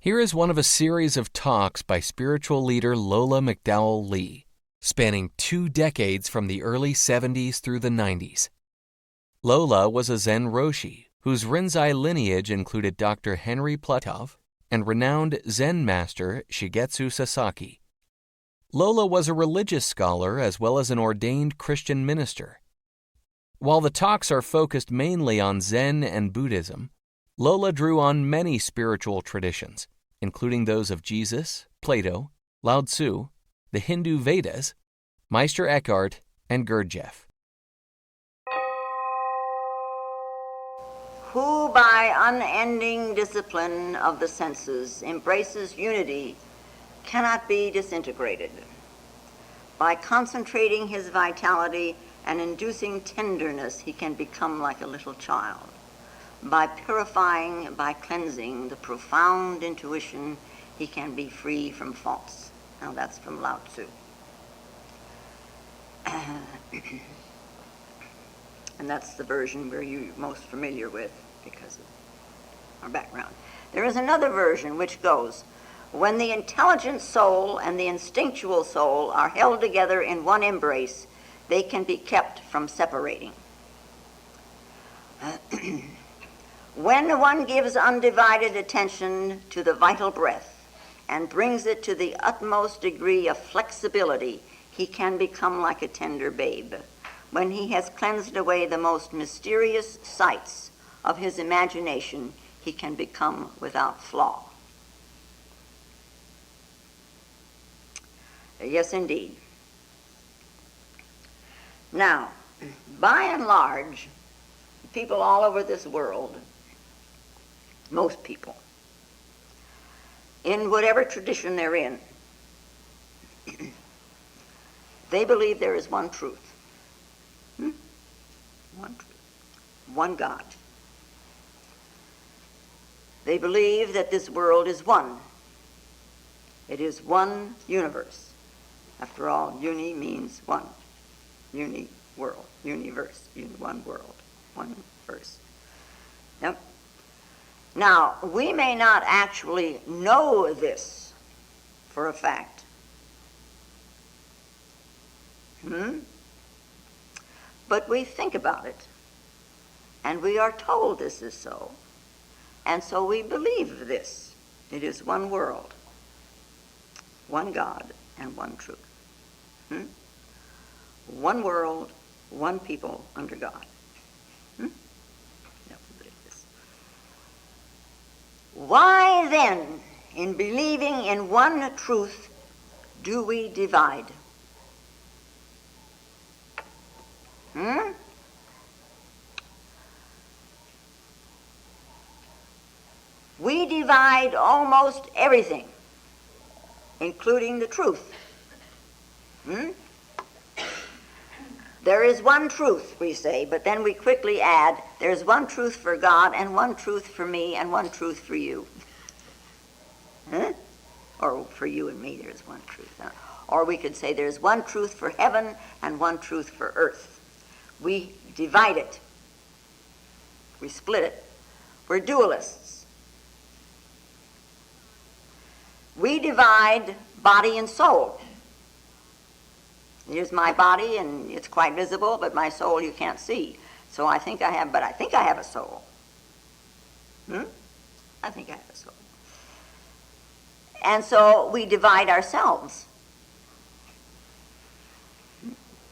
Here is one of a series of talks by spiritual leader Lola McDowell Lee, spanning 2 decades from the early 70s through the 90s. Lola was a Zen Roshi, whose Rinzai lineage included Dr. Henry Platov and renowned Zen master Shigetsu Sasaki. Lola was a religious scholar as well as an ordained Christian minister. While the talks are focused mainly on Zen and Buddhism, Lola drew on many spiritual traditions, including those of Jesus, Plato, Lao Tzu, the Hindu Vedas, Meister Eckhart, and Gurdjieff. Who by unending discipline of the senses embraces unity cannot be disintegrated. By concentrating his vitality and inducing tenderness, he can become like a little child. By purifying, by cleansing the profound intuition, he can be free from faults. Now that's from Lao Tzu. And that's the version we're most familiar with because of our background. There is another version which goes, when the intelligent soul and the instinctual soul are held together in one embrace, they can be kept from separating. When one gives undivided attention to the vital breath and brings it to the utmost degree of flexibility, he can become like a tender babe. When he has cleansed away the most mysterious sights of his imagination, he can become without flaw. Yes, indeed. Now, by and large, people all over this world, most people, in whatever tradition they're in, they believe there is one truth. One truth. One God. They believe that this world is one. It is one universe. After all, uni means one. Uni, world, universe, one world, one verse. Yep. Now, we may not actually know this for a fact. But we think about it, and we are told this is so, and so we believe this. It is one world, one God, and one truth. One world, one people under God. Yeah, we believe this. Why then, in believing in one truth, do we divide? We divide almost everything, including the truth. There is one truth, we say, but then we quickly add, there's one truth for God and one truth for me and one truth for you. Or for you and me, there's one truth. Or we could say there's one truth for heaven and one truth for earth. We divide it. We split it. We're dualists. We divide body and soul. Here's my body, and it's quite visible, but my soul you can't see. So I think I have a soul. I think I have a soul. And so we divide ourselves.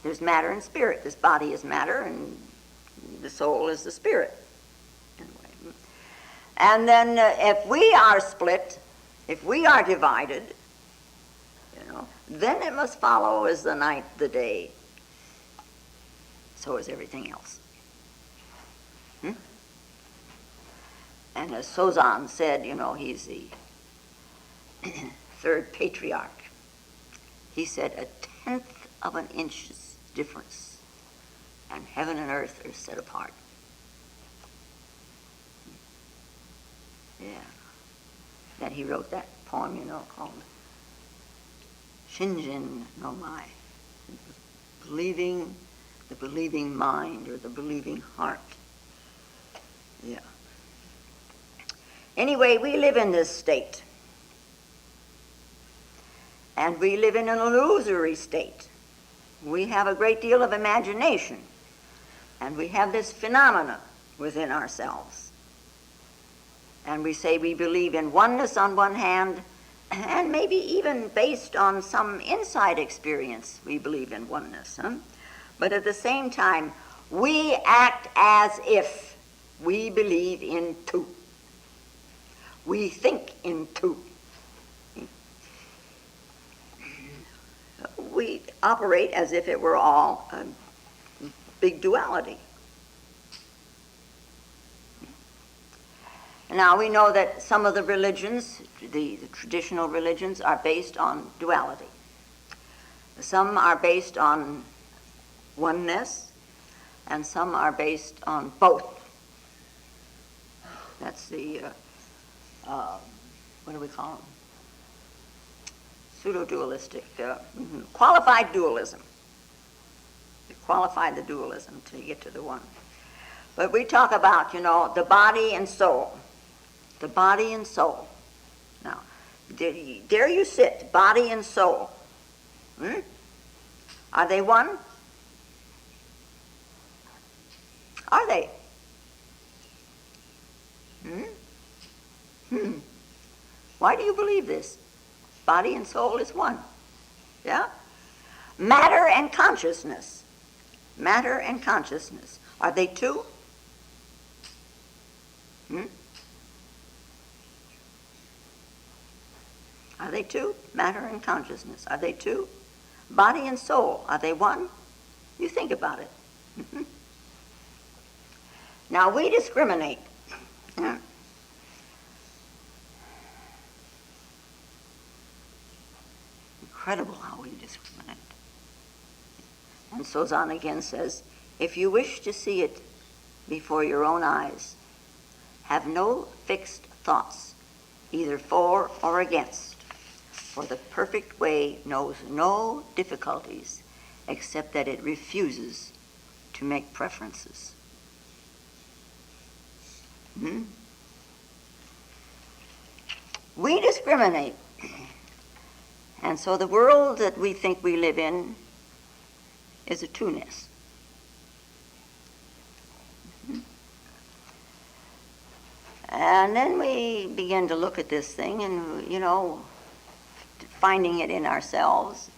There's matter and spirit. This body is matter, and the soul is the spirit. Anyway. And then if we are split, if we are divided, then it must follow as the night the day. So is everything else. And as Sozan said, he's the third patriarch. He said 1/10 of an inch's difference, and heaven and earth are set apart. Yeah. Then he wrote that poem, called Shinjin no Mai, the believing mind or the believing heart. Yeah. Anyway, we live in this state. And we live in an illusory state. We have a great deal of imagination, and we have this phenomena within ourselves. And we say we believe in oneness on one hand, and maybe even based on some inside experience, we believe in oneness. But at the same time, we act as if we believe in two. We think in two. We operate as if it were all a big duality. Now we know that some of the religions, the traditional religions, are based on duality. Some are based on oneness, and some are based on both. That's the, what do we call them? Pseudo-dualistic, qualified dualism. You qualify the dualism until you get to the one. But we talk about, the body and soul. The body and soul. Now, there you sit, body and soul. Are they one? Are they? Why do you believe this? Body and soul is one. Yeah? Matter and consciousness. Matter and consciousness. Are they two? Are they two? Matter and consciousness. Are they two? Body and soul. Are they one? You think about it. Now we discriminate. Incredible how we discriminate. And Sozan again says, if you wish to see it before your own eyes, have no fixed thoughts, either for or against, for the perfect way knows no difficulties except that it refuses to make preferences. We discriminate. And so the world that we think we live in is a two-ness. And then we begin to look at this thing and, finding it in ourselves,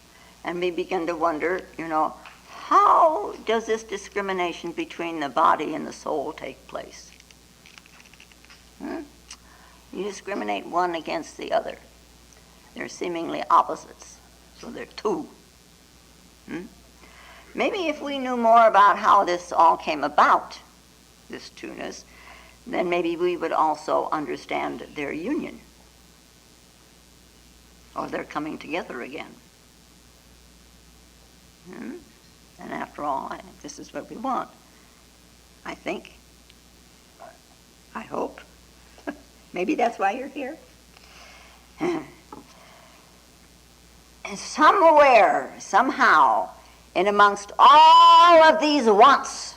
and we begin to wonder, how does this discrimination between the body and the soul take place? You discriminate one against the other. They're seemingly opposites, so they're two. Maybe if we knew more about how this all came about, this two-ness, then maybe we would also understand their union, or their coming together again. And after all, this is what we want, I think. I hope. Maybe that's why you're here. And somewhere, somehow, in amongst all of these wants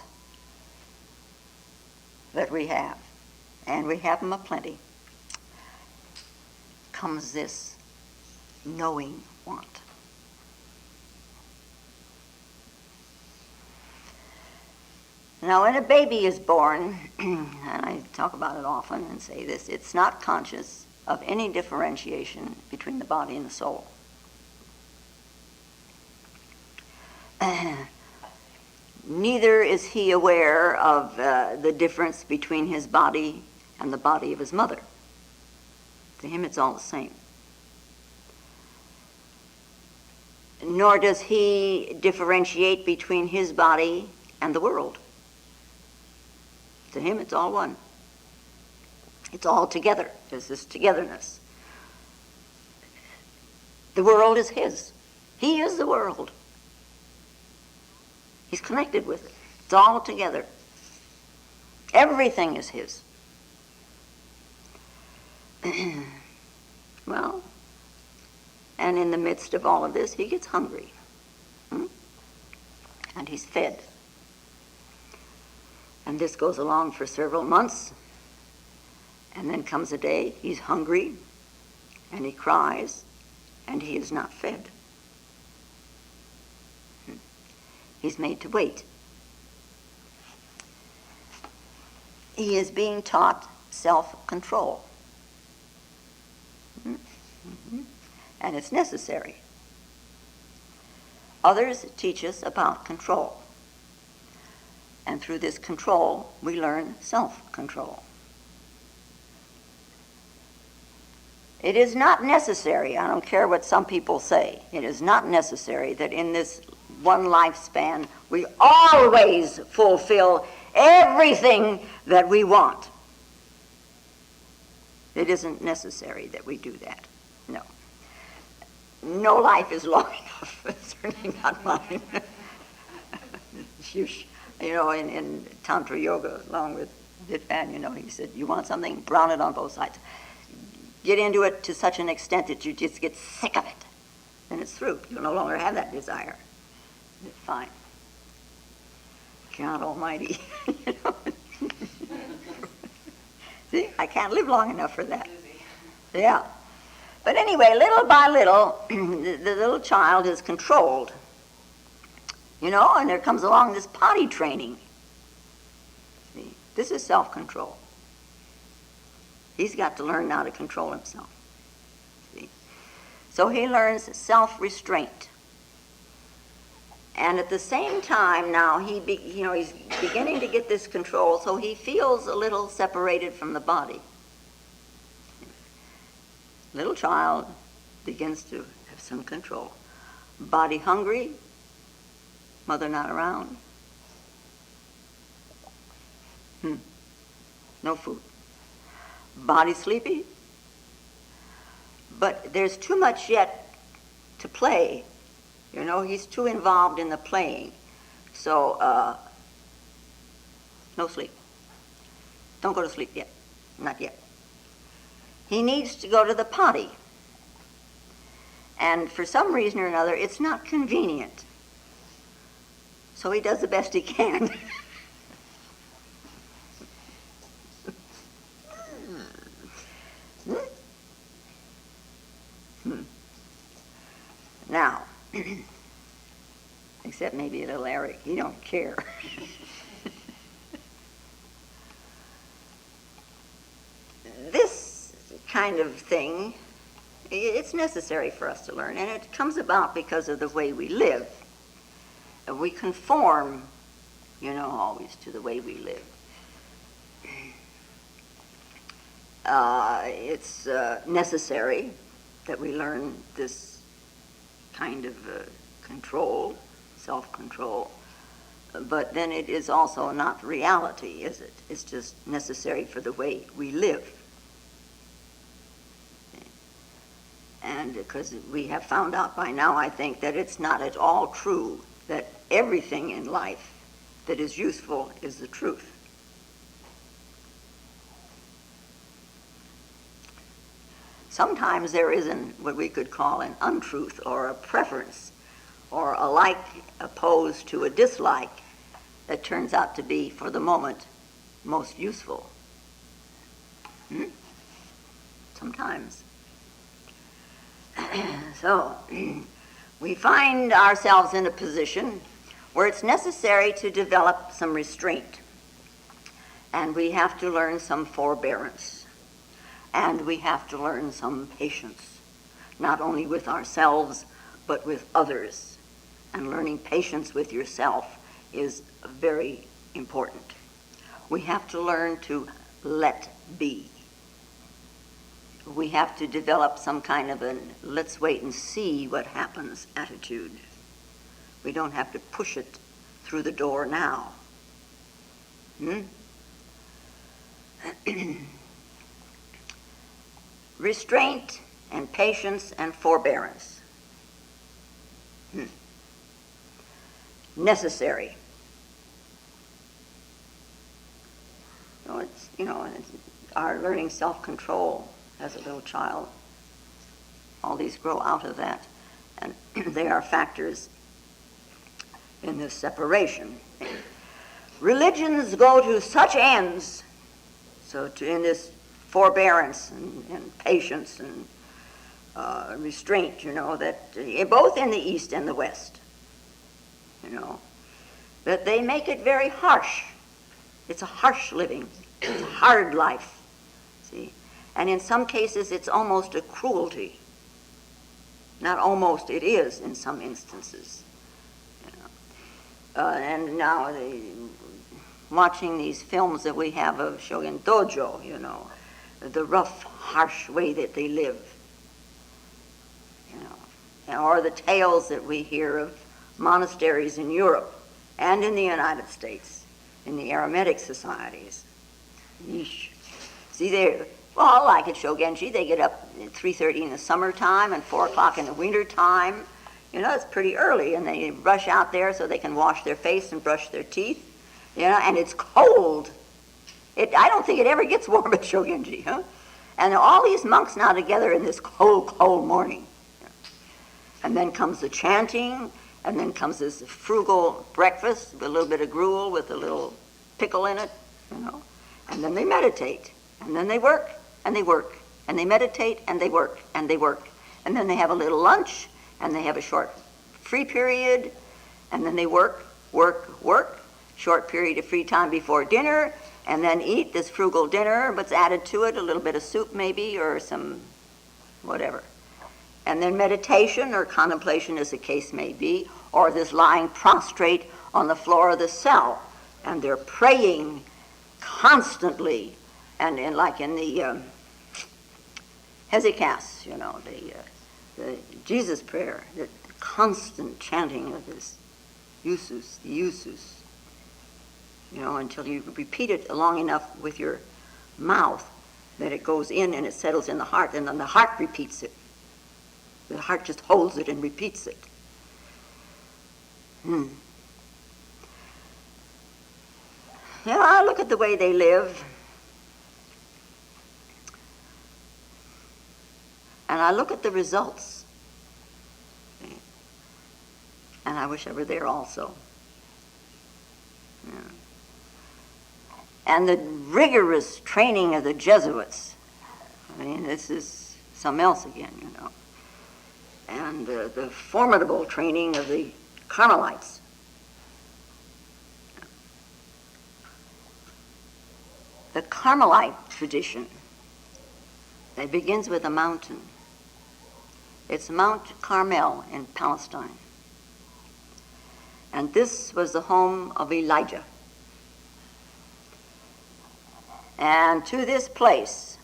that we have, and we have them aplenty, comes this knowing want. Now, when a baby is born, and I talk about it often and say this, it's not conscious of any differentiation between the body and the soul. Neither is he aware of the difference between his body and the body of his mother. To him, it's all the same. Nor does he differentiate between his body and the world. To him, it's all one. It's all together. There's this togetherness. The world is his. He is the world. He's connected with it. It's all together. Everything is his. Well, and in the midst of all of this, he gets hungry. And he's fed. And this goes along for several months. And then comes a day, he's hungry, and he cries, and he is not fed. He's made to wait. He is being taught self-control. And it's necessary. Others teach us about control. And through this control, we learn self-control. It is not necessary, I don't care what some people say, it is not necessary that in this one lifespan we always fulfill everything that we want. It isn't necessary that we do that. No. No life is long enough. Certainly not mine. You know, in Tantra Yoga, along with Ditvan, he said, you want something, brown it on both sides. Get into it to such an extent that you just get sick of it. Then it's through. You'll no longer have that desire. Fine. God Almighty. See, I can't live long enough for that. Yeah. But anyway, little by little, the little child is controlled. And there comes along this potty training. See, this is self-control. He's got to learn how to control himself. See? So he learns self-restraint. And at the same time now, he's beginning to get this control, so he feels a little separated from the body. Little child begins to have some control. Body hungry, mother not around. No food. Body sleepy, but there's too much yet to play. He's too involved in the playing. So, no sleep. Don't go to sleep yet. Not yet. He needs to go to the potty. And for some reason or another, it's not convenient. So he does the best he can. Now, except maybe little Eric, he don't care. This kind of thing, it's necessary for us to learn, and it comes about because of the way we live. We conform, always to the way we live. It's necessary that we learn this kind of control, self-control, but then it is also not reality, is it? It's just necessary for the way we live. And because we have found out by now, I think, that it's not at all true that everything in life that is useful is the truth. Sometimes there is what we could call an untruth or a preference or a like opposed to a dislike that turns out to be, for the moment, most useful. Sometimes. So, we find ourselves in a position where it's necessary to develop some restraint. And we have to learn some forbearance. And we have to learn some patience, not only with ourselves, but with others. And learning patience with yourself is very important. We have to learn to let be. We have to develop some kind of a let's wait and see what happens attitude. We don't have to push it through the door now. Restraint and patience and forbearance. Necessary. So it's, our learning self-control as a little child. All these grow out of that. And they are factors in this separation. Religions go to such ends, in this forbearance and patience and restraint, that both in the East and the West, that they make it very harsh. It's a harsh living. It's a hard life, see? And in some cases, it's almost a cruelty. Not almost, it is in some instances. And now, watching these films that we have of Shogun Dojo, the rough, harsh way that they live, or the tales that we hear of monasteries in Europe and in the United States, in the Eremitic societies. Yeesh. See, like at Shogenji, they get up at 3:30 in the summertime and 4 o'clock in the winter time. It's pretty early, and they rush out there so they can wash their face and brush their teeth, and it's cold. I don't think it ever gets warm at Shogenji, huh? And all these monks now together in this cold, cold morning. And then comes the chanting, and then comes this frugal breakfast with a little bit of gruel with a little pickle in it, And then they meditate, and then they work, and they work, and they meditate, and they work, and they work. And then they have a little lunch, and they have a short free period, and then they work, short period of free time before dinner, and then eat this frugal dinner, but's added to it a little bit of soup maybe, or some whatever. And then meditation or contemplation, as the case may be, or this lying prostrate on the floor of the cell, and they're praying constantly, and like in the Hesychast, the Jesus prayer, the constant chanting of this usus, the usus, until you repeat it long enough with your mouth that it goes in and it settles in the heart, and then the heart repeats it. The heart just holds it and repeats it. I look at the way they live, and I look at the results, and I wish I were there also. And the rigorous training of the Jesuits, this is something else again, And the formidable training of the Carmelites. The Carmelite tradition, it begins with a mountain. It's Mount Carmel in Palestine. And this was the home of Elijah. And to this place,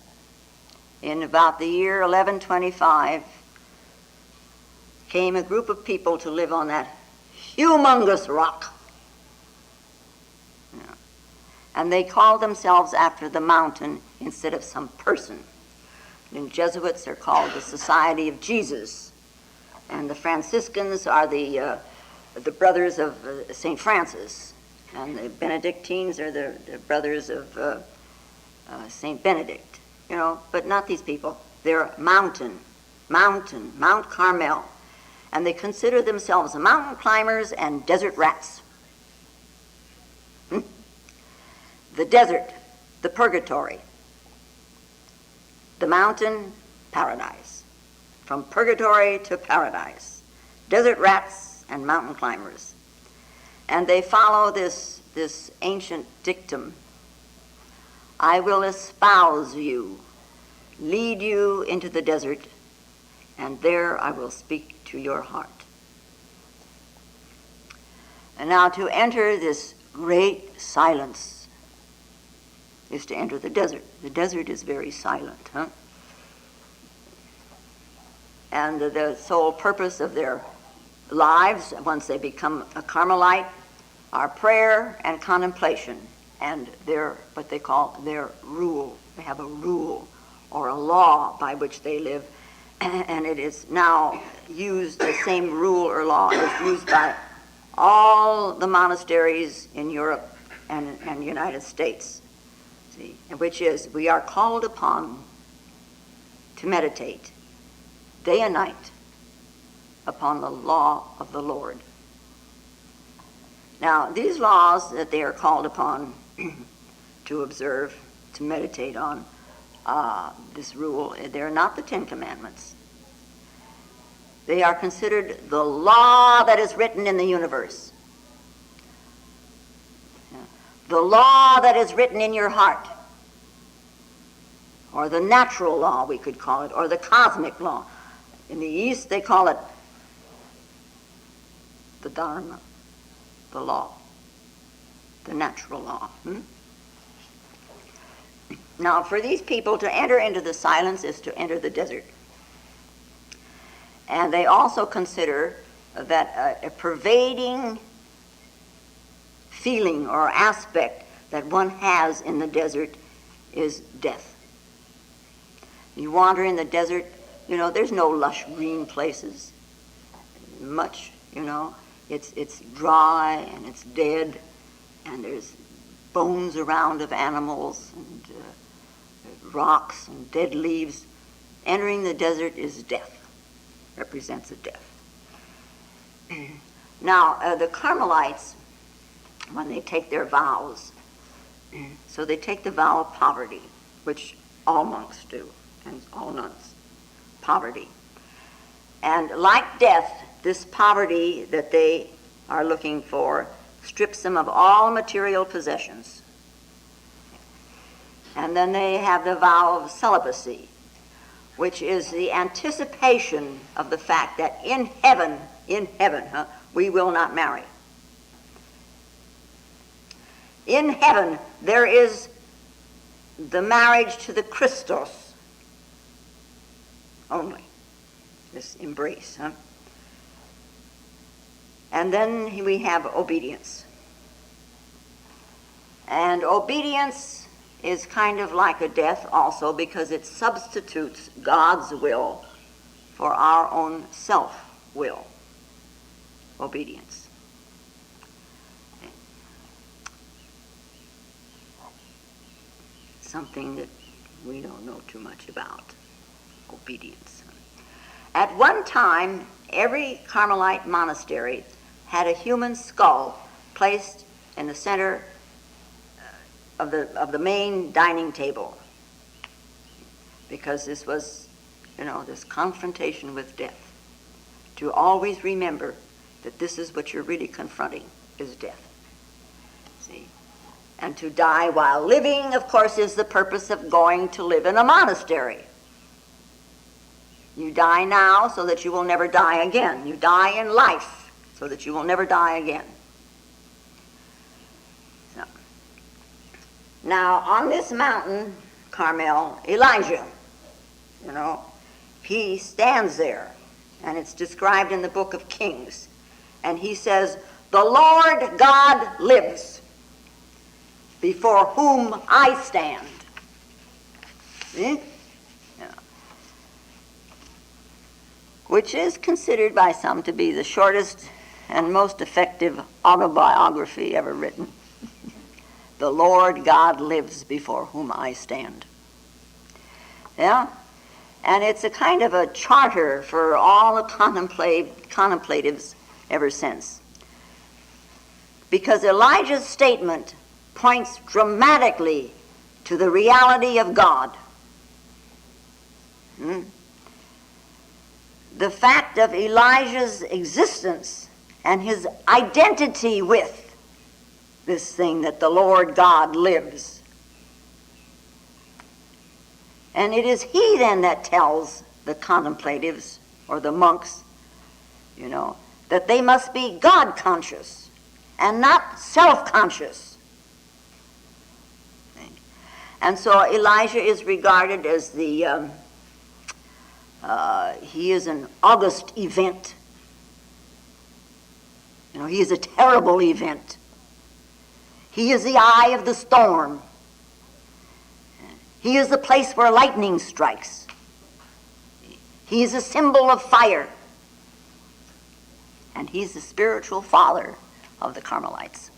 in about the year 1125, came a group of people to live on that humongous rock. And they called themselves after the mountain instead of some person. And Jesuits are called the Society of Jesus. And the Franciscans are the brothers of St. Francis. And the Benedictines are the brothers of St. Benedict. But not these people. They're Mount Carmel. And they consider themselves mountain climbers and desert rats. The desert, the purgatory. The mountain, paradise. From purgatory to paradise. Desert rats and mountain climbers. And they follow this ancient dictum. I will espouse you, lead you into the desert, and there I will speak to your heart. And now to enter this great silence is to enter the desert. The desert is very silent, huh? And the sole purpose of their lives, once they become a Carmelite, are prayer and contemplation, and what they call their rule. They have a rule or a law by which they live, and it is now used, the same rule or law is used by all the monasteries in Europe and the United States. See, which is, we are called upon to meditate day and night upon the law of the Lord. Now, these laws that they are called upon to observe, to meditate on, this rule, they're not the Ten Commandments. They are considered the law that is written in the universe. The law that is written in your heart. Or the natural law, we could call it, or the cosmic law. In the East, they call it the Dharma, the law, the natural law. Now, for these people to enter into the silence is to enter the desert. And they also consider that a pervading feeling or aspect that one has in the desert is death. You wander in the desert, there's no lush green places, much, it's dry and it's dead, and there's bones around of animals and rocks and dead leaves. Entering the desert is death, represents a death. Now, the Carmelites, when they take their vows, so they take the vow of poverty, which all monks do, and all nuns, poverty. And like death, this poverty that they are looking for strips them of all material possessions. And then they have the vow of celibacy, which is the anticipation of the fact that in heaven, we will not marry. In heaven, there is the marriage to the Christos only, this embrace. And then we have obedience. And obedience is kind of like a death also, because it substitutes God's will for our own self-will. Obedience. Something that we don't know too much about. Obedience. At one time, every Carmelite monastery had a human skull placed in the center of the main dining table, because this was, this confrontation with death. To always remember that this is what you're really confronting, is death. See? And to die while living, of course, is the purpose of going to live in a monastery. You die now so that you will never die again. You die in life so that you will never die again. So. Now, on this mountain, Carmel, Elijah, he stands there, and it's described in the book of Kings. And he says, "The Lord God lives, before whom I stand." See? Which is considered by some to be the shortest and most effective autobiography ever written. The Lord God lives, before whom I stand. Yeah? And it's a kind of a charter for all the contemplatives ever since. Because Elijah's statement points dramatically to the reality of God. The fact of Elijah's existence and his identity with this thing that the Lord God lives. And it is he then that tells the contemplatives or the monks, that they must be God conscious and not self-conscious. And so Elijah is regarded as he is an august event. He is a terrible event. He is the eye of the storm. He is the place where lightning strikes. He is a symbol of fire. And he's the spiritual father of the Carmelites.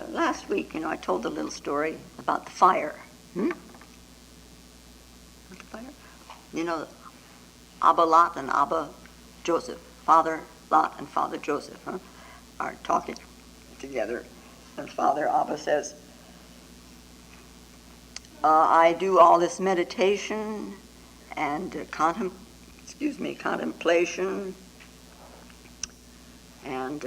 Last week, I told a little story about the fire. About the fire? Abba Lot and Abba Joseph, Father Lot and Father Joseph, are talking together. And Father Abba says, I do all this meditation and contemplation and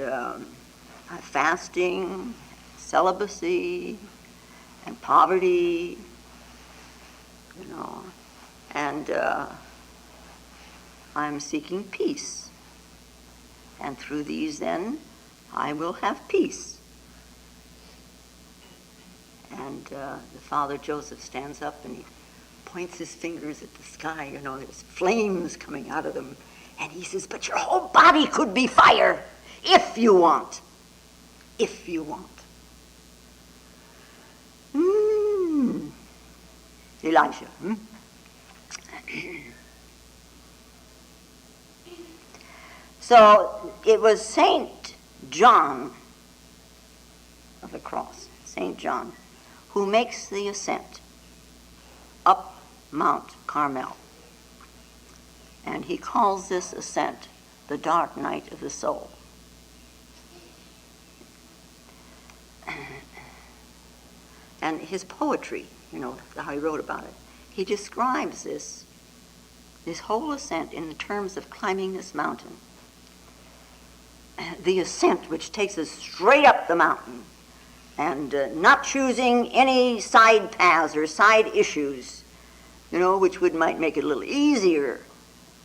fasting, celibacy, and poverty, and I'm seeking peace. And through these, then, I will have peace. And the Father Joseph stands up and he points his fingers at the sky, there's flames coming out of them. And he says, but your whole body could be fire if you want. If you want. Elijah. So it was St. John of the Cross, St. John, who makes the ascent up Mount Carmel. And he calls this ascent the dark night of the soul. And his poetry, how he wrote about it, he describes this whole ascent in terms of climbing this mountain. The ascent which takes us straight up the mountain and not choosing any side paths or side issues, which might make it a little easier.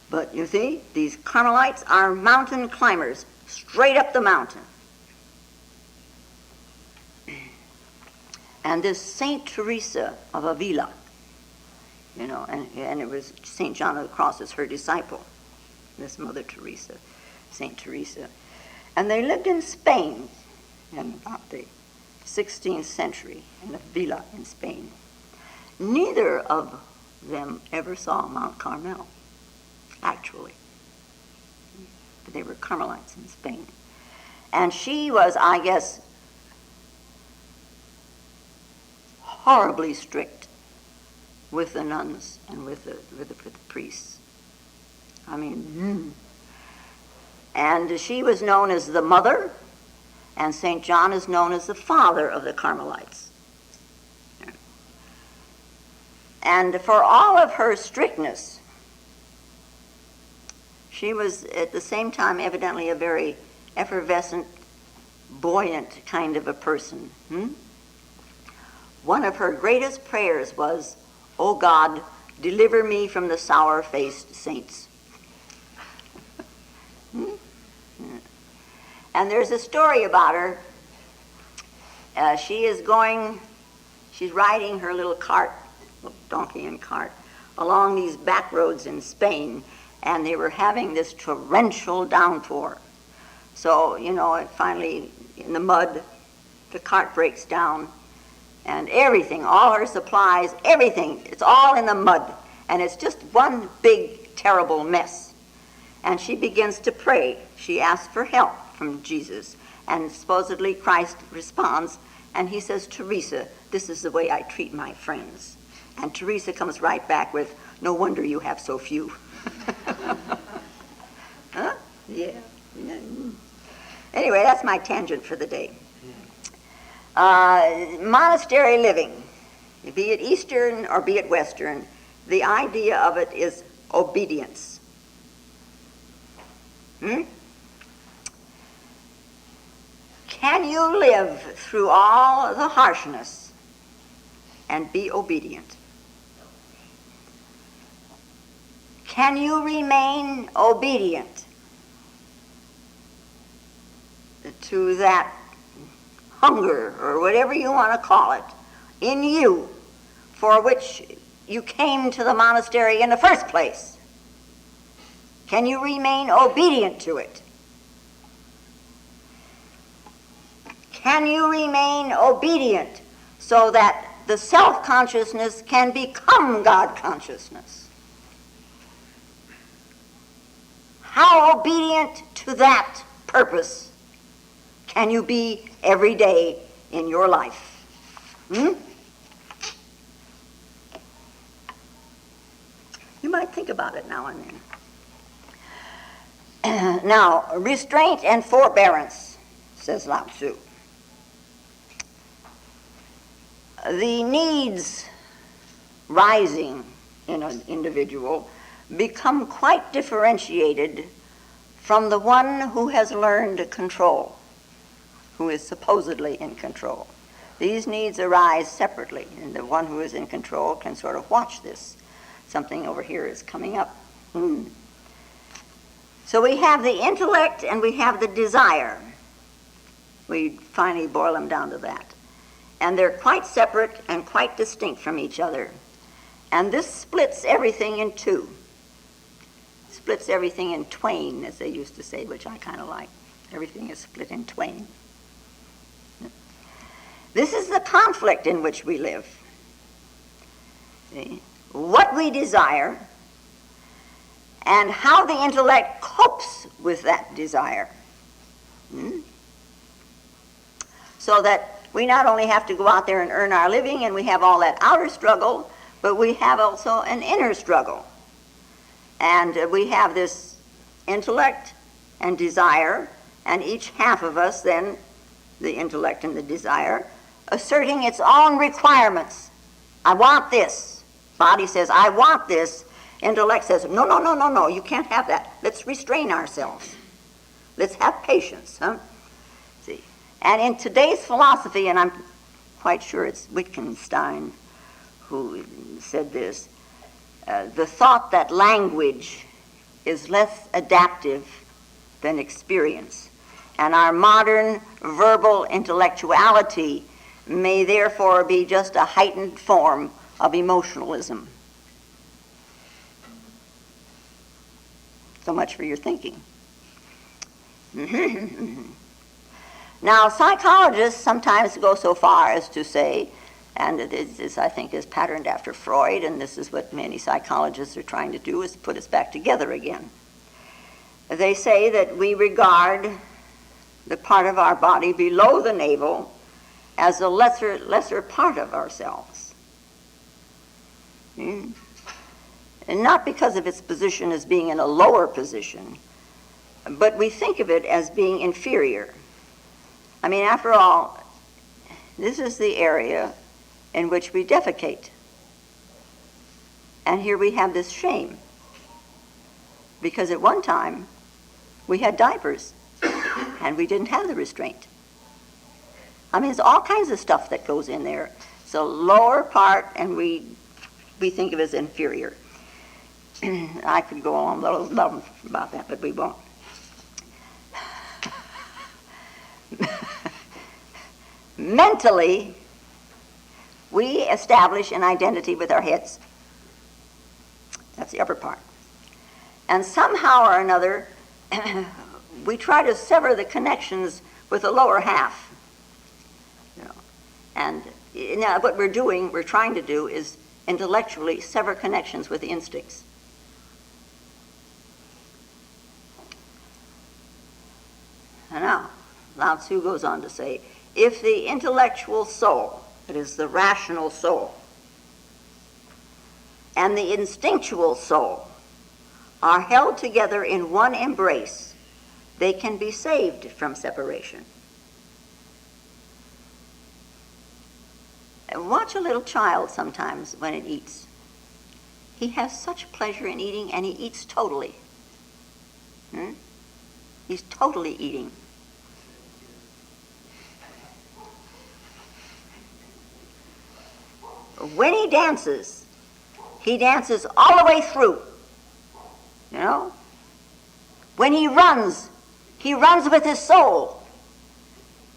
But you see, these Carmelites are mountain climbers, straight up the mountain. And this Saint Teresa of Avila, and it was St. John of the Cross is her disciple, this Mother Teresa, Saint Teresa. And they lived in Spain in about the 16th century, in Avila in Spain. Neither of them ever saw Mount Carmel, actually. But they were Carmelites in Spain. And she was, I guess, horribly strict with the nuns and with the priests. And she was known as the mother, and St. John is known as the father of the Carmelites. And for all of her strictness, she was at the same time evidently a very effervescent, buoyant kind of a person. One of her greatest prayers was, "O God, deliver me from the sour-faced saints." And there's a story about her. She's riding her little cart, donkey and cart, along these back roads in Spain, and they were having this torrential downpour. So, it finally, in the mud, the cart breaks down, and everything, all her supplies, everything, it's all in the mud, and it's just one big, terrible mess. And she begins to pray. She asks for help from Jesus, and supposedly Christ responds, and he says, "Teresa, this is the way I treat my friends." And Teresa comes right back with, "No wonder you have so few." Huh? Yeah. Anyway, that's my tangent for the day. Monastery living, be it Eastern or be it Western, the idea of it is obedience. Can you live through all the harshness and be obedient? Can you remain obedient to that hunger, or whatever you want to call it, in you, for which you came to the monastery in the first place? Can you remain obedient to it? Can you remain obedient so that the self-consciousness can become God-consciousness? How obedient to that purpose can you be every day in your life? You might think about it now and then. Now, restraint and forbearance, says Lao Tzu. The needs rising in an individual become quite differentiated from the one who has learned control, who is supposedly in control. These needs arise separately, and the one who is in control can sort of watch this. Something over here is coming up. So we have the intellect and we have the desire. We finally boil them down to that. And they're quite separate and quite distinct from each other. And this splits everything in two. Splits everything in twain, as they used to say, which I kind of like. Everything is split in twain. This is the conflict in which we live. See? What we desire and how the intellect copes with that desire. So that we not only have to go out there and earn our living and we have all that outer struggle, but we have also an inner struggle. And we have this intellect and desire, and each half of us then, the intellect and the desire, asserting its own requirements. I want this. Body says, I want this. Intellect says, no, no, no, no, no, you can't have that. Let's restrain ourselves. Let's have patience, huh? See. And in today's philosophy, and I'm quite sure it's Wittgenstein who said this, the thought that language is less adaptive than experience, and our modern verbal intellectuality may therefore be just a heightened form of emotionalism. So much for your thinking. Now, psychologists sometimes go so far as to say, and this I think is patterned after Freud, and this is what many psychologists are trying to do, is put us back together again. They say that we regard the part of our body below the navel as a lesser part of ourselves. And not because of its position as being in a lower position, but we think of it as being inferior. I mean, after all, this is the area in which we defecate. And here we have this shame. Because at one time, we had diapers, and we didn't have the restraint. I mean, there's all kinds of stuff that goes in there. So lower part, and we think of it as inferior. I could go on a little about that, but we won't. Mentally, we establish an identity with our heads. That's the upper part. And somehow or another, we try to sever the connections with the lower half. You know. And now what we're trying to do is intellectually sever connections with the instincts. And now, Lao Tzu goes on to say, if the intellectual soul, that is the rational soul, and the instinctual soul are held together in one embrace, they can be saved from separation. Watch a little child sometimes when it eats. He has such pleasure in eating, and he eats totally. He's totally eating. When he dances all the way through. You know? When he runs with his soul.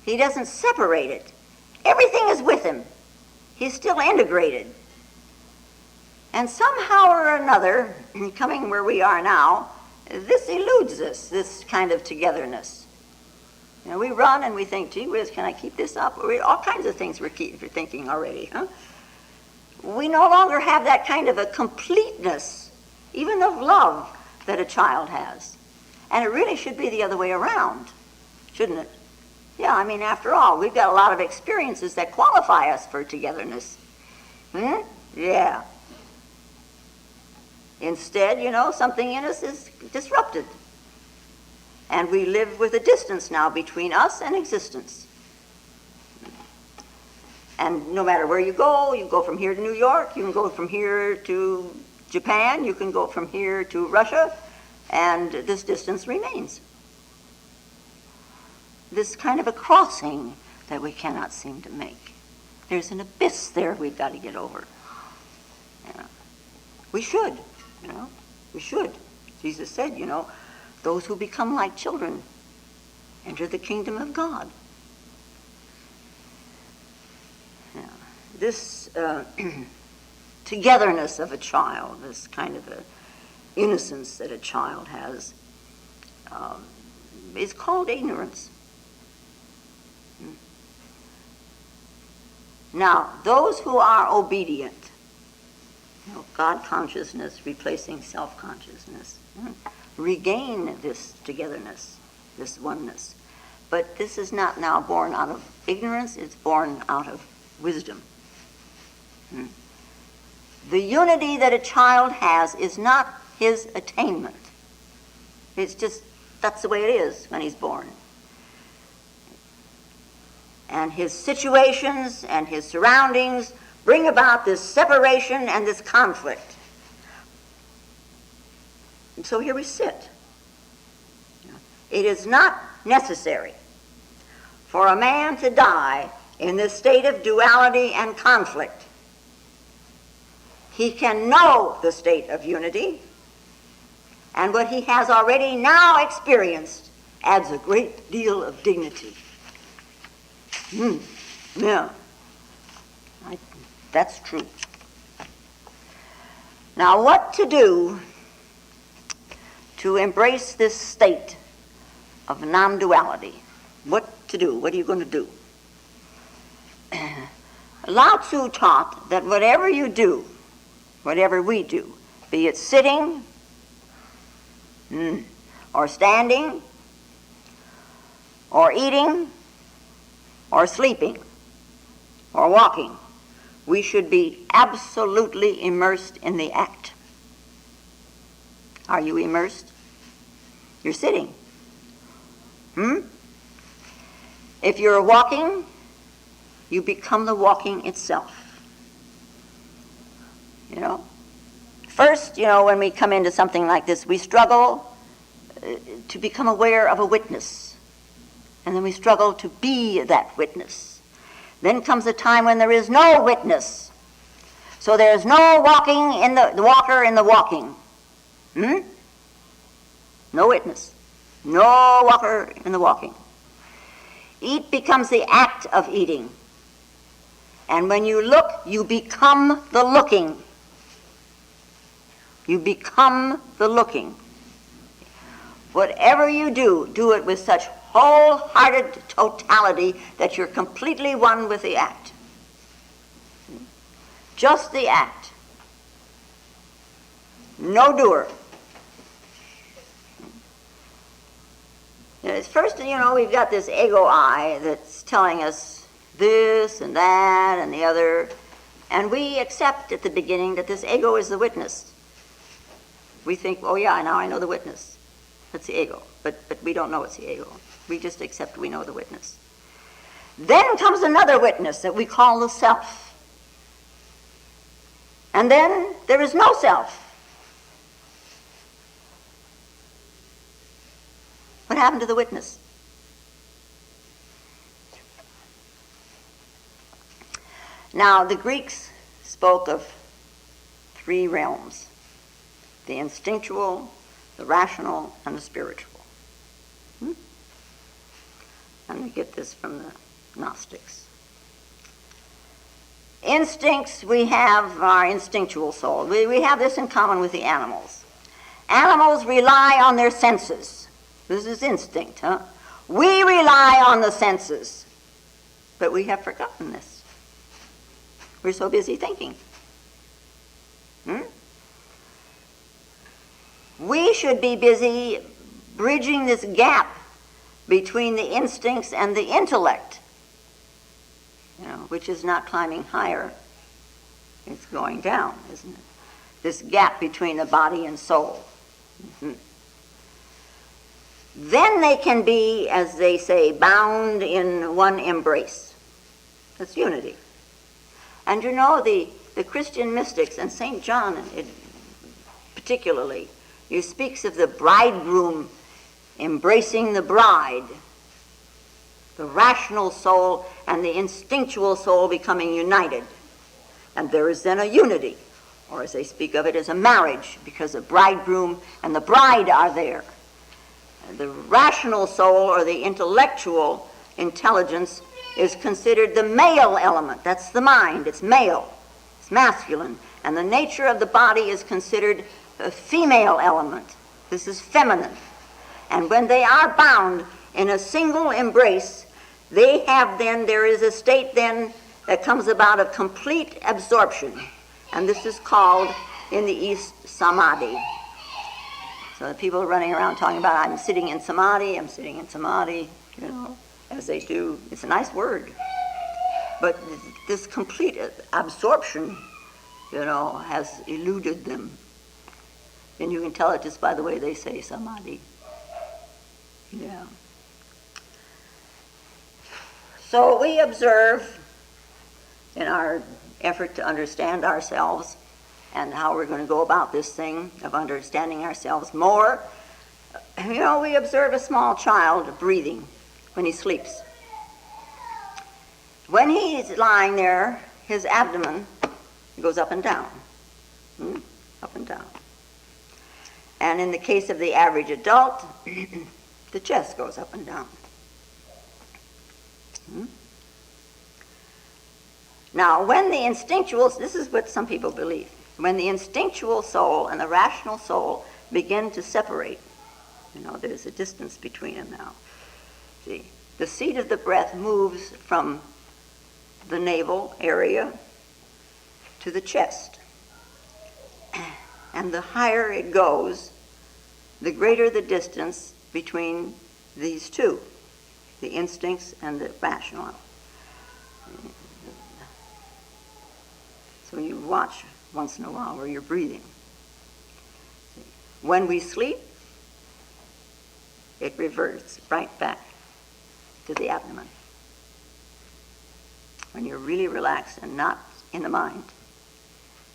He doesn't separate it. Everything is with him. He's still integrated. And somehow or another, coming where we are now, this eludes us, this kind of togetherness. You know, we run and we think, gee whiz, can I keep this up? All kinds of things we're thinking already, huh? We no longer have that kind of a completeness, even of love, that a child has. And it really should be the other way around, shouldn't it? Yeah, I mean, after all, we've got a lot of experiences that qualify us for togetherness. Yeah. Instead, you know, something in us is disrupted. And we live with a distance now between us and existence. And no matter where you go from here to New York, you can go from here to Japan, you can go from here to Russia, and this distance remains. This kind of a crossing that we cannot seem to make. There's an abyss there we've got to get over. You know, we should, we should. Jesus said, those who become like children enter the kingdom of God. This togetherness of a child, this kind of a innocence that a child has, is called ignorance. Now, those who are obedient, God consciousness replacing self-consciousness, regain this togetherness, this oneness. But this is not now born out of ignorance, it's born out of wisdom. The unity that a child has is not his attainment. It's just, that's the way it is when he's born. And his situations and his surroundings bring about this separation and this conflict. And so here we sit. It is not necessary for a man to die in this state of duality and conflict. He can know the state of unity, and what he has already now experienced adds a great deal of dignity. Yeah, that's true. Now, what to do to embrace this state of non-duality? What to do? What are you going to do? Lao Tzu taught that whatever you do, whatever we do, be it sitting or standing or eating or sleeping or walking, we should be absolutely immersed in the act. Are you immersed? You're sitting. If you're walking, you become the walking itself. First, when we come into something like this, we struggle to become aware of a witness. And then we struggle to be that witness. Then comes a time when there is no witness. So there's no walking in the walker in the walking. No witness. No walker in the walking. Eat becomes the act of eating. And when you look, you become the looking. You become the looking. Whatever you do, do it with such wholehearted totality that you're completely one with the act. Just the act. No doer. First, we've got this ego I that's telling us this and that and the other, and we accept at the beginning that this ego is the witness. We think, oh yeah, now I know the witness. That's the ego. But we don't know it's the ego. We just accept we know the witness. Then comes another witness that we call the self. And then there is no self. What happened to the witness? Now, the Greeks spoke of three realms: the instinctual, the rational, and the spiritual. And we get this from the Gnostics. Instincts, we have our instinctual soul. We have this in common with the animals. Animals rely on their senses. This is instinct, huh? We rely on the senses, but we have forgotten this. We're so busy thinking. We should be busy bridging this gap between the instincts and the intellect, which is not climbing higher. It's going down, isn't it? This gap between the body and soul. Then they can be, as they say, bound in one embrace. That's unity. And you know, the Christian mystics, and St. John particularly, he speaks of the bridegroom embracing the bride, the rational soul and the instinctual soul becoming united. And there is then a unity, or as they speak of it, as a marriage, because the bridegroom and the bride are there. And the rational soul, or the intellectual intelligence, is considered the male element. That's the mind. It's male. It's masculine. And the nature of the body is considered a female element. This is feminine. And when they are bound in a single embrace, there is a state then that comes about of complete absorption. And this is called, in the East, samadhi. So the people are running around talking about, I'm sitting in samadhi, as they do. It's a nice word. But this complete absorption, has eluded them. And you can tell it just by the way they say samadhi. Yeah. So we observe in our effort to understand ourselves and how we're going to go about this thing of understanding ourselves more. We observe a small child breathing when he sleeps. When he's lying there, his abdomen goes up and down. Up and down. And in the case of the average adult, the chest goes up and down. Now, when the instinctual, this is what some people believe, when the instinctual soul and the rational soul begin to separate, there's a distance between them now. See, the seat of the breath moves from the navel area to the chest. And the higher it goes, the greater the distance between these two, the instincts and the rational. So you watch once in a while where you're breathing. When we sleep, it reverts right back to the abdomen. When you're really relaxed and not in the mind,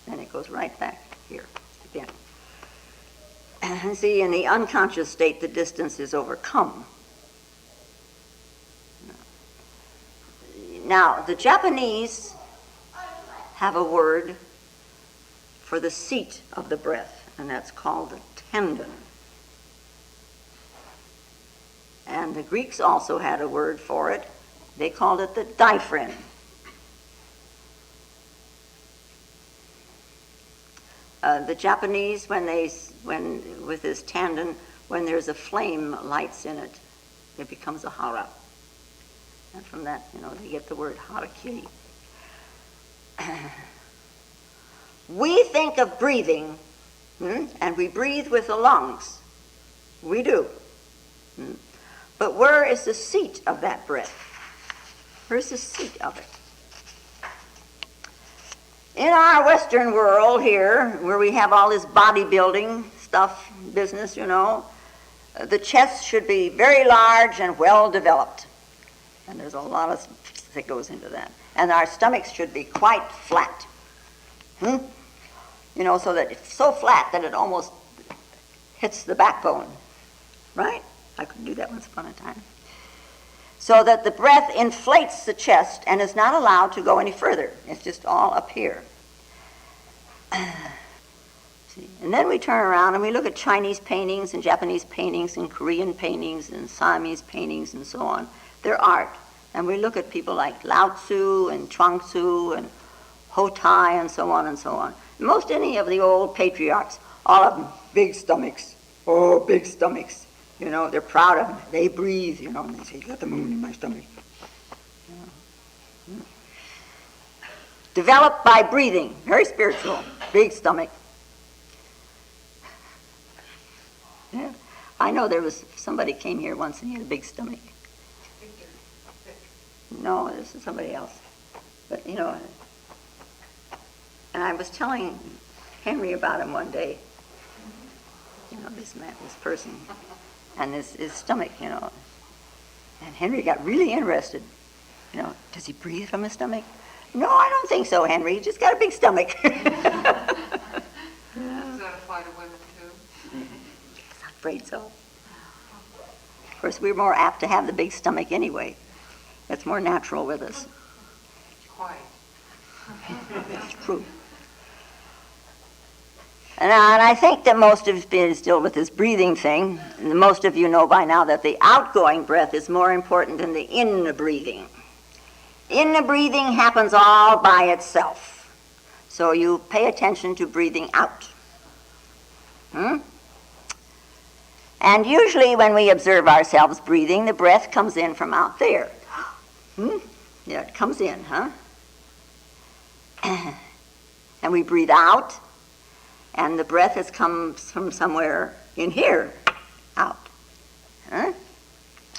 then it goes right back here again. And see, in the unconscious state, the distance is overcome. Now, the Japanese have a word for the seat of the breath, and that's called the tendon. And the Greeks also had a word for it. They called it the diaphragm. The Japanese, when with this tendon, when there's a flame lights in it, it becomes a hara. And from that, they get the word harakiri. We think of breathing, and we breathe with the lungs. We do. But where is the seat of that breath? Where's the seat of it? In our Western world here, where we have all this bodybuilding stuff, business, the chest should be very large and well developed. And there's a lot of that goes into that. And our stomachs should be quite flat. So that it's so flat that it almost hits the backbone. Right? I could do that once upon a time. So that the breath inflates the chest and is not allowed to go any further. It's just all up here. See? And then we turn around and we look at Chinese paintings and Japanese paintings and Korean paintings and Siamese paintings and so on. They're art. And we look at people like Lao Tzu and Chuang Tzu and Ho Tai and so on and so on. Most any of the old patriarchs, all of them, big stomachs. Oh, big stomachs. They're proud of them. They breathe, and they say, "Got the moon in my stomach." Developed by breathing. Very spiritual. Big stomach. Yeah. I know there was somebody came here once and he had a big stomach. No, this is somebody else. But, and I was telling Henry about him one day. This person. And his stomach, And Henry got really interested. Does he breathe from his stomach? No, I don't think so, Henry. He's just got a big stomach. Does that apply to women too? I'm afraid so. Of course, we're more apt to have the big stomach anyway. That's more natural with us. Quite. That's true. And I think that most of it is still with this breathing thing. Most of you know by now that the outgoing breath is more important than the in-breathing. In-breathing happens all by itself. So you pay attention to breathing out. And usually when we observe ourselves breathing, the breath comes in from out there. Yeah, it comes in, huh? And we breathe out, and the breath has come from somewhere in here, out. Huh?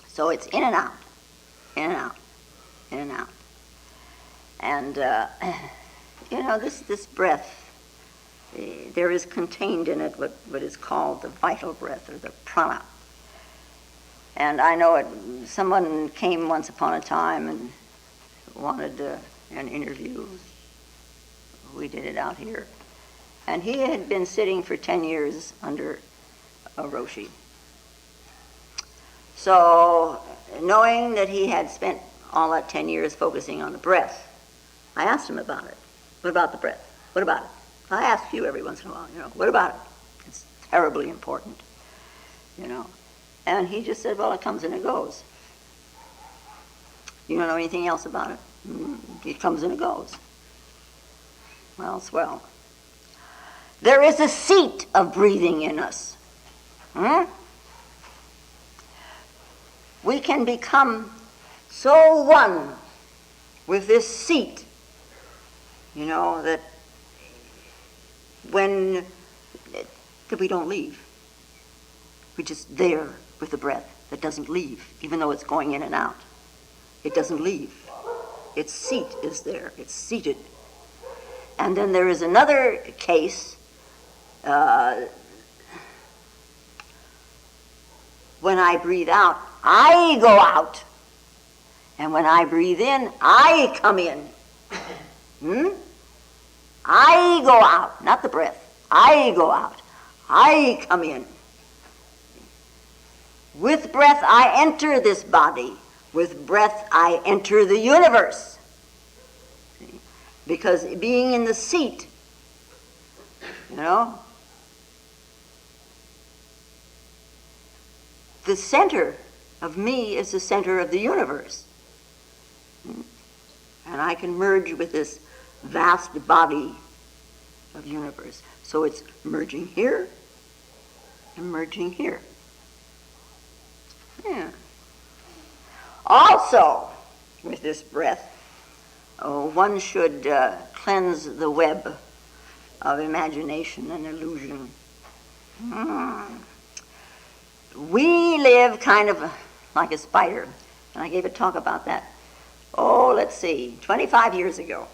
So it's in and out, in and out, in and out. And, this breath, there is contained in it what is called the vital breath, or the prana. And I know someone came once upon a time and wanted an interview. We did it out here. And he had been sitting for 10 years under a Roshi. So, knowing that he had spent all that 10 years focusing on the breath, I asked him about it. What about the breath? What about it? I ask you every once in a while, what about it? It's terribly important, And he just said, well, it comes and it goes. You don't know anything else about it? It comes and it goes. Well, swell. There is a seat of breathing in us. We can become so one with this seat, that that we don't leave. We're just there with the breath that doesn't leave, even though it's going in and out. It doesn't leave. Its seat is there. It's seated. And then there is another case. When I breathe out, I go out. And when I breathe in, I come in. I go out, not the breath. I go out. I come in. With breath, I enter this body. With breath, I enter the universe. Because being in the seat, the center of me is the center of the universe. And I can merge with this vast body of universe. So it's merging here and merging here. Yeah. Also, with this breath, one should cleanse the web of imagination and illusion. We live kind of like a spider, and I gave a talk about that. 25 years ago.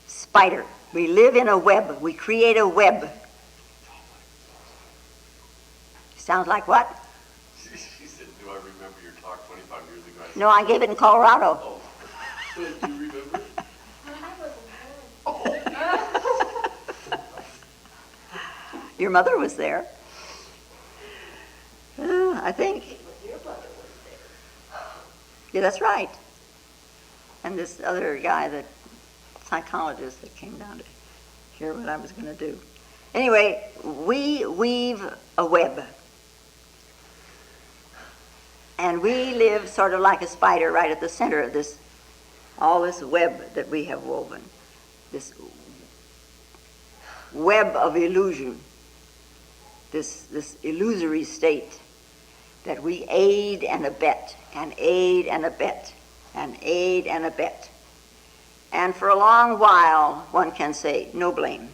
Spider. We live in a web. We create a web. Sounds like what? She said, do I remember your talk 25 years ago? No, I gave it in Colorado. Oh. Do you remember? Your mother was there. I think. Your mother was there. Yeah, that's right. And this other guy, the psychologist that came down to hear what I was going to do. Anyway, we weave a web. And we live sort of like a spider right at the center of all this web that we have woven. This web of illusion. This illusory state that we aid and abet, and aid and abet, and aid and abet. And for a long while, one can say, no blame.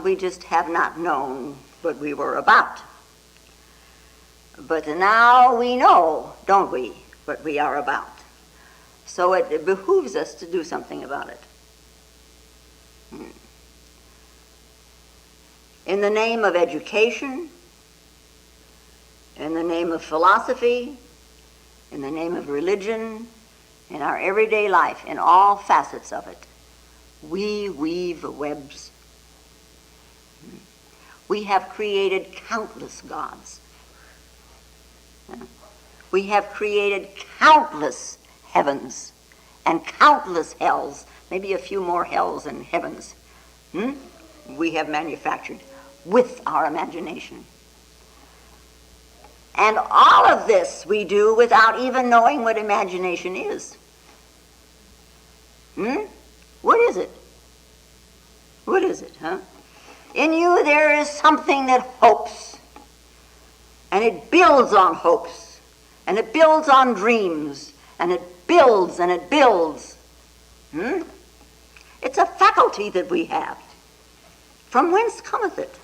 We just have not known what we were about. But now we know, don't we, what we are about. So it behooves us to do something about it. In the name of education, in the name of philosophy, in the name of religion, in our everyday life, in all facets of it, we weave webs. We have created countless gods. We have created countless heavens and countless hells, maybe a few more hells than heavens. We have manufactured with our imagination. And all of this we do without even knowing what imagination is. What is it? What is it, huh? In you there is something that hopes, and it builds on hopes, and it builds on dreams, and it builds and it builds. It's a faculty that we have. From whence cometh it?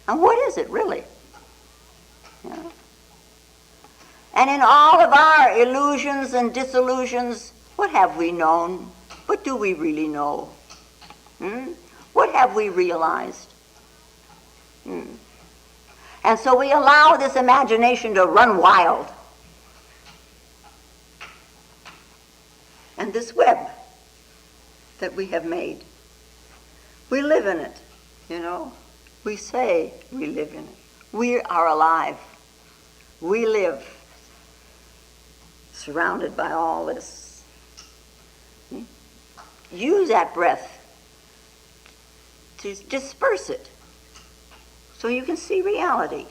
And what is it really? Yeah. And in all of our illusions and disillusions, what have we known? What do we really know? What have we realized? And so we allow this imagination to run wild. And this web that we have made, we live in it, you know. We say we live in it. We are alive. We live surrounded by all this. Use that breath to disperse it so you can see reality.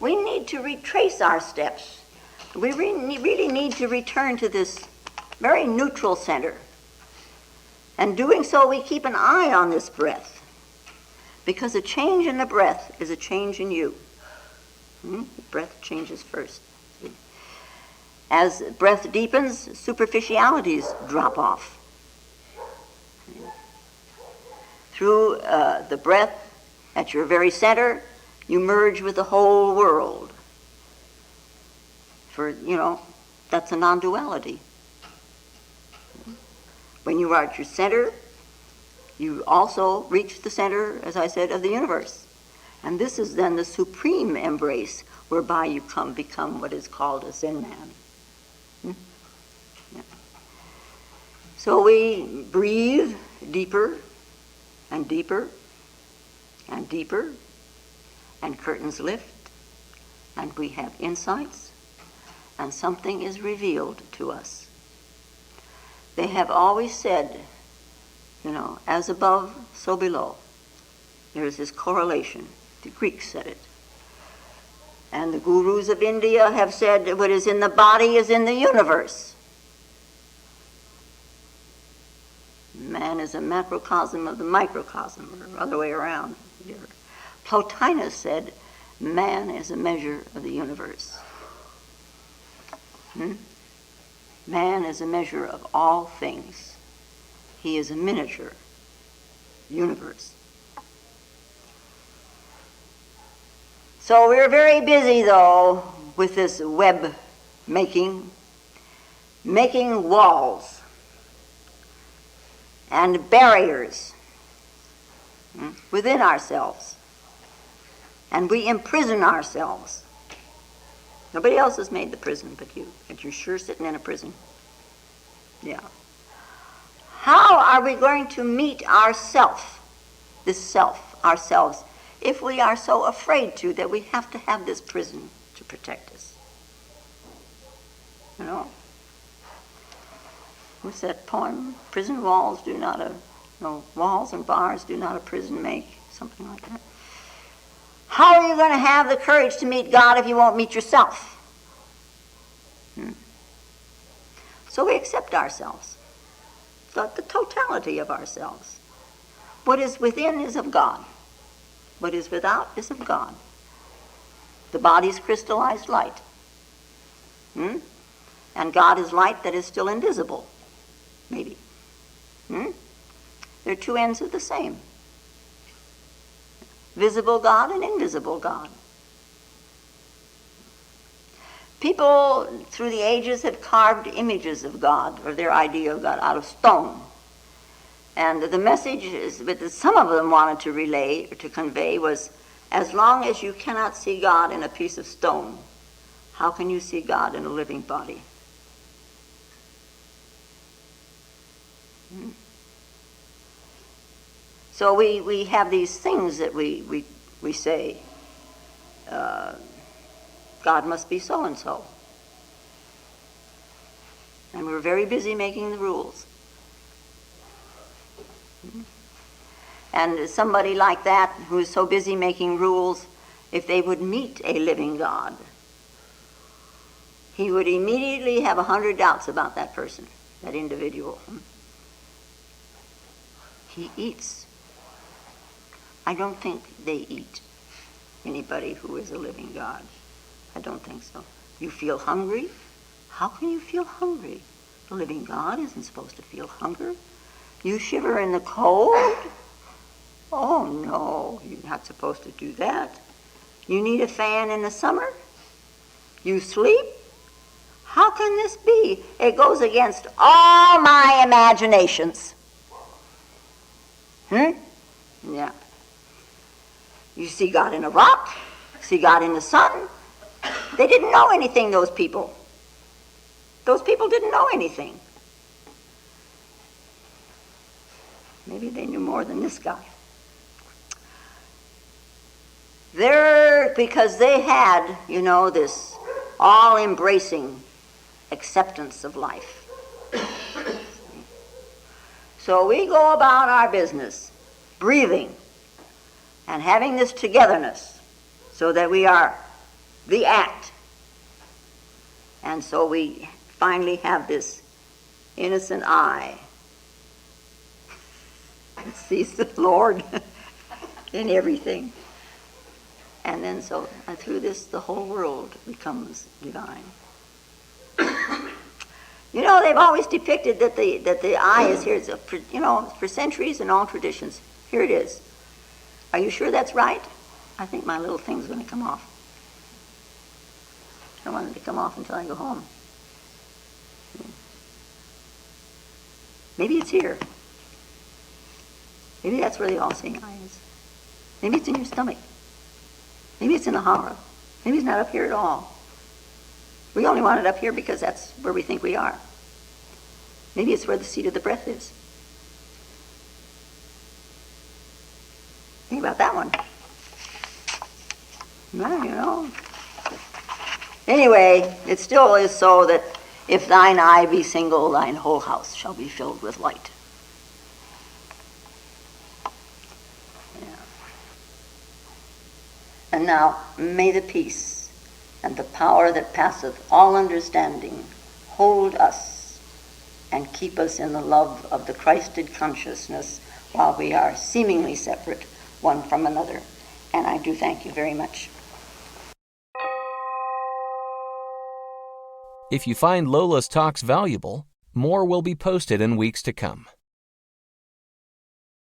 We need to retrace our steps. We really need to return to this very neutral center. And doing so, we keep an eye on this breath. Because a change in the breath is a change in you. The breath changes first. As breath deepens, superficialities drop off. Through the breath at your very center, you merge with the whole world. For, that's a non-duality. When you are at your center, you also reach the center, as I said, of the universe. And this is then the supreme embrace whereby you become what is called a Zen man. Yeah. So we breathe deeper and deeper and deeper, and curtains lift, and we have insights, and something is revealed to us. They have always said, as above, so below. There's this correlation. The Greeks said it. And the gurus of India have said what is in the body is in the universe. Man is a macrocosm of the microcosm, or other way around. Plotinus said, man is a measure of the universe. Man is a measure of all things. He is a miniature universe. So we're very busy, though, with this web making walls and barriers within ourselves. And we imprison ourselves. Nobody else has made the prison but you. But you're sure sitting in a prison. Yeah. How are we going to meet ourselves, ourselves, if we are so afraid that we have to have this prison to protect us? What's that poem? Prison walls do not walls and bars do not a prison make, something like that. How are you going to have the courage to meet God if you won't meet yourself? So we accept ourselves, the totality of ourselves. What is within is of God. What is without is of God. The body's crystallized light. And God is light that is still invisible, maybe. They're two ends of the same. Visible God and invisible God. People through the ages have carved images of God, or their idea of God, out of stone. And the message that some of them wanted to relay or to convey was, as long as you cannot see God in a piece of stone, How can you see God in a living body? So we have these things that we say, God must be so-and-so. And we're very busy making the rules. And somebody like that who's so busy making rules, if they would meet a living God, he would immediately have 100 doubts about that person, that individual. He eats. I don't think they eat, anybody who is a living God. I don't think so. You feel hungry? How can you feel hungry? The living God isn't supposed to feel hunger. You shiver in the cold? Oh, no, you're not supposed to do that. You need a fan in the summer? You sleep? How can this be? It goes against all my imaginations. Yeah. You see God in a rock, see God in the sun. They didn't know anything, those people. Those people didn't know anything. Maybe they knew more than this guy. Because they had, this all-embracing acceptance of life. So we go about our business, breathing, and having this togetherness, so that we are the act. And so we finally have this innocent eye that sees the Lord in everything. And then so through this, the whole world becomes divine. They've always depicted that the eye is here. It's for centuries in all traditions. Here it is. Are you sure that's right? I think my little thing's going to come off. I don't want it to come off until I go home. Maybe it's here. Maybe that's where the all-seeing eye is. Maybe it's in your stomach. Maybe it's in the hara. Maybe it's not up here at all. We only want it up here because that's where we think we are. Maybe it's where the seat of the breath is. Think about that one. Well, Anyway, it still is so that if thine eye be single, thine whole house shall be filled with light. Yeah. And now, may the peace and the power that passeth all understanding hold us and keep us in the love of the Christed consciousness while we are seemingly separate one from another. And I do thank you very much. If you find Lola's talks valuable, more will be posted in weeks to come.